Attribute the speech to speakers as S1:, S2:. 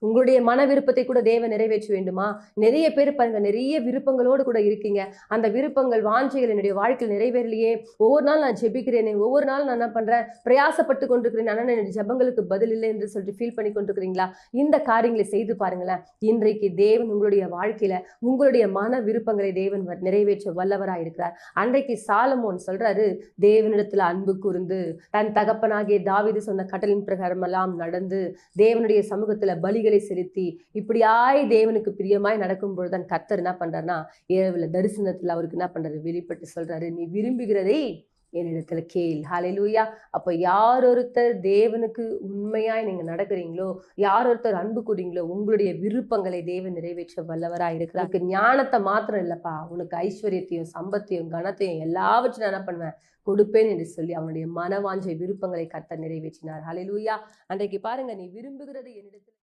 S1: உங்களுடைய மன விருப்பத்தை கூட தேவன் நிறைவேற்ற வேண்டுமா? நிறைய பேர் பாருங்க, நிறைய விருப்பங்களோடு கூட இருக்கீங்க. அந்த விருப்பங்கள், வாஞ்சைகள் என்னுடைய வாழ்க்கையில் நிறைவேறலையே, ஒவ்வொரு நாள் நான் ஜெபிக்கிறேனே, ஒவ்வொரு நாள் நான் என்ன பண்றேன், பிரயாசப்பட்டு கொண்டிருக்கிறேன், ஆனால் என்னுடைய ஜெபங்களுக்கு பதில் இல்லை என்று சொல்லிட்டு ஃபீல் பண்ணி கொண்டிருக்கிறீங்களா? இந்த காரியங்களை செய்து பாருங்களேன். இன்றைக்கு தேவன் உங்களுடைய வாழ்க்கையில உங்களுடைய மன விருப்பங்களை தேவன் நிறைவேற்ற வல்லவராய் இருக்கிறார். அன்றைக்கு சாலமோன் சொல்றாரு, தேவனிடத்துல அன்பு கூர்ந்து தன் தகப்பனாகிய தாவீது சொன்ன கட்டளையின் பிரகாரம் எல்லாம் நடந்து தேவனுடைய சமூகத்துல பலிகளை செலுத்தி இப்படியாய் தேவனுக்கு பிரியமாய் நடக்கும் பொழுதுதான் கர்த்தர் என்ன பண்றாருன்னா, இரவுல தரிசனத்துல அவருக்கு என்ன பண்றாரு, வெளிப்பட்டு சொல்றாரு, நீ விரும்புகிறதை என்னிடத்துல கேள். ஹல்லேலூயா. அப்ப யார் ஒருத்தர் தேவனுக்கு உண்மையாய் நீங்க நடக்கிறீங்களோ, யார் ஒருத்தர் அன்பு கூறீங்களோ, உங்களுடைய விருப்பங்களை தேவன் நிறைவேற்ற வல்லவராய் இருக்கிறார். ஞானத்தை மாத்திரம் இல்லப்பா, உனக்கு ஐஸ்வர்யத்தையும் சம்பத்தையும் கனத்தையும் எல்லாவற்றையும் நான் என்ன பண்ணுவேன், கொடுப்பேன் என்று சொல்லி அவனுடைய மனவாஞ்சை விருப்பங்களை கர்த்தர் நிறைவேற்றினார். ஹல்லேலூயா. அன்றைக்கு பாருங்க, நீ விரும்புகிறது என்னிடத்தில்